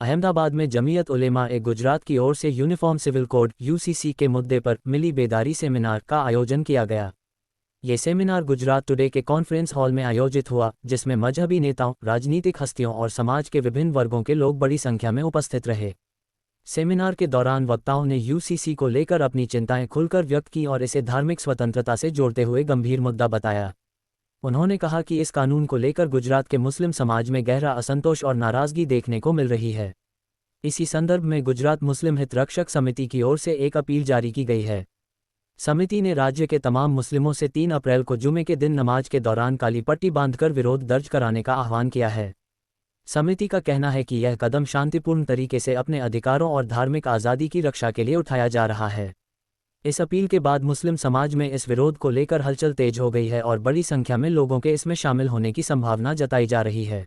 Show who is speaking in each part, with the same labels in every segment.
Speaker 1: अहमदाबाद में जमीयत उलेमा-ए-गुजरात की ओर से यूनिफॉर्म सिविल कोड (यूसीसी) के मुद्दे पर मिली बेदारी सेमिनार का आयोजन किया गया। ये सेमिनार गुजरात टुडे के कॉन्फ्रेंस हॉल में आयोजित हुआ, जिसमें मजहबी नेताओं, राजनीतिक हस्तियों और समाज के विभिन्न वर्गों के लोग बड़ी संख्या में उपस्थित रहे। सेमिनार के दौरान वक्ताओं ने यूसीसी को लेकर अपनी चिंताएं खुलकर व्यक्त की और इसे धार्मिक स्वतंत्रता से जोड़ते हुए गंभीर मुद्दा बताया। उन्होंने कहा कि इस कानून को लेकर गुजरात के मुस्लिम समाज में गहरा असंतोष और नाराजगी देखने को मिल रही है। इसी संदर्भ में गुजरात मुस्लिम हित रक्षक समिति की ओर से एक अपील जारी की गई है। समिति ने राज्य के तमाम मुस्लिमों से 3 अप्रैल को जुमे के दिन नमाज के दौरान काली पट्टी बांधकर विरोध दर्ज कराने का आह्वान किया है। समिति का कहना है कि यह कदम शांतिपूर्ण तरीके से अपने अधिकारों और धार्मिक आज़ादी की रक्षा के लिए उठाया जा रहा है। इस अपील के बाद मुस्लिम समाज में इस विरोध को लेकर हलचल तेज हो गई है और बड़ी संख्या में लोगों के इसमें शामिल होने की संभावना जताई जा रही है।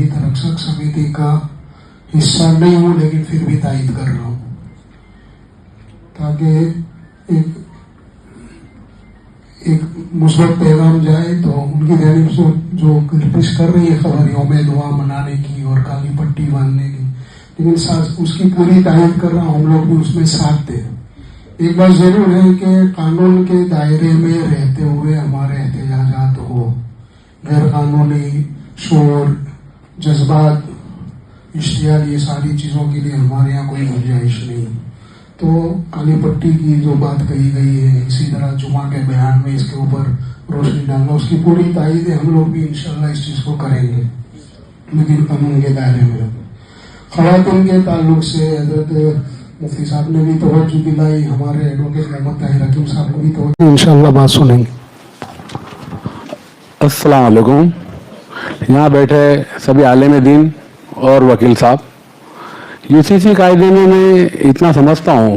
Speaker 2: हित रक्षक समिति का हिस्सा नहीं हूँ, लेकिन फिर भी तायद कर रहा हूँ ताकि एक मुस्बत पैगाम जाए। तो उनकी जानिब से जो पेश कर रही है खबर यौम दुआ मनाने की और काली पट्टी बांधने की, लेकिन साथ उसकी पूरी तायद कर रहा हूँ, हम लोग भी उसमें साथ दें। एक बात जरूर है कि कानून के दायरे में रहते हुए हमारे एहतजाजात हो, गैर कानूनी शोर, जज्बात, इश्तियाल, ये सारी चीज़ों के लिए हमारे यहाँ कोई गुंजाइश नहीं। तो काली पट्टी की जो बात कही गई है, इसी तरह जुमा के बयान में इसके ऊपर रोशनी डालना, उसकी पूरी तायद है। हम लोग भी इंशाल्लाह इस चीज़ को करेंगे, लेकिन कानून के दायरे में। खवातीन के ताल्लुक से हजरत मुफ्ती साहब ने भी तवज्जो दिलाई, हमारे एडवोकेट मोहम्मद ताहिर हकीम साहब ने भी तवज्जो, इंशाल्लाह बात सुनेंगे।
Speaker 3: अस्सलाम वालेकुम। यहाँ बैठे सभी आलिम दीन और वकील साहब, यूसीसी कायदे में मैं इतना समझता हूँ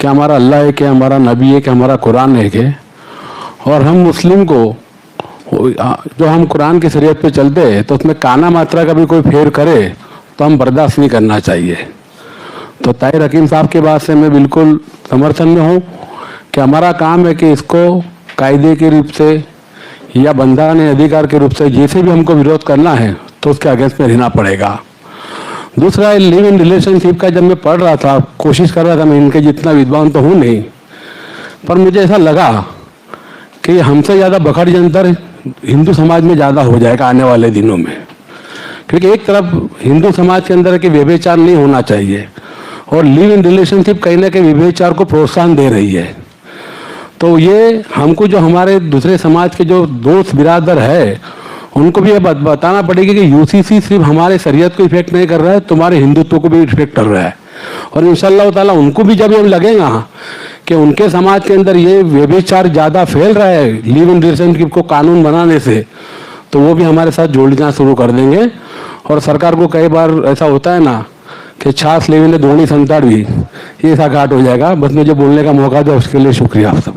Speaker 3: कि हमारा अल्लाह है, कि हमारा नबी है, कि हमारा कुरान है, कि और हम मुस्लिम को जो हम कुरान की शरीयत पे चलते हैं तो उसमें काना मात्रा का भी कोई फेर करे तो हम बर्दाश्त नहीं करना चाहिए। तो ताहिर हकीम साहब के बात से मैं बिल्कुल समर्थन में हूँ कि हमारा काम है कि इसको कायदे के रूप से या बंधारण अधिकार के रूप से जैसे भी हमको विरोध करना है तो उसके अगेंस्ट में रहना पड़ेगा। दूसरा, लिव इन रिलेशनशिप का जब मैं पढ़ रहा था, कोशिश कर रहा था, मैं इनके जितना विद्वान तो हूँ नहीं, पर मुझे ऐसा लगा कि हमसे ज़्यादा बखड़ जंतर हिंदू समाज में ज़्यादा हो जाएगा आने वाले दिनों में। क्योंकि एक तरफ हिंदू समाज के अंदर कि व्यभिचार नहीं होना चाहिए और लिव इन रिलेशनशिप कहीं ना कहीं व्यभिचार को प्रोत्साहन दे रही है। तो ये हमको जो हमारे दूसरे समाज के जो दोस्त बिरादर है उनको भी ये बताना पड़ेगी कि यूसीसी सिर्फ हमारे शरीयत को इफेक्ट नहीं कर रहा है, तुम्हारे हिंदुत्व को भी इफेक्ट कर रहा है। और इंशाअल्लाह ताला उनको भी जब ये लगेगा कि उनके समाज के अंदर ये व्यभिचार ज़्यादा फैल रहा है लिव इन रिलेशनशिप को कानून बनाने से, तो वो भी हमारे साथ जोड़ना शुरू कर देंगे। और सरकार को कई बार ऐसा होता है ना कि छाछ लेने धोनी संताड़ भी, ये ऐसा घाट हो जाएगा। बस मुझे बोलने का मौका दो, उसके लिए शुक्रिया आप सब।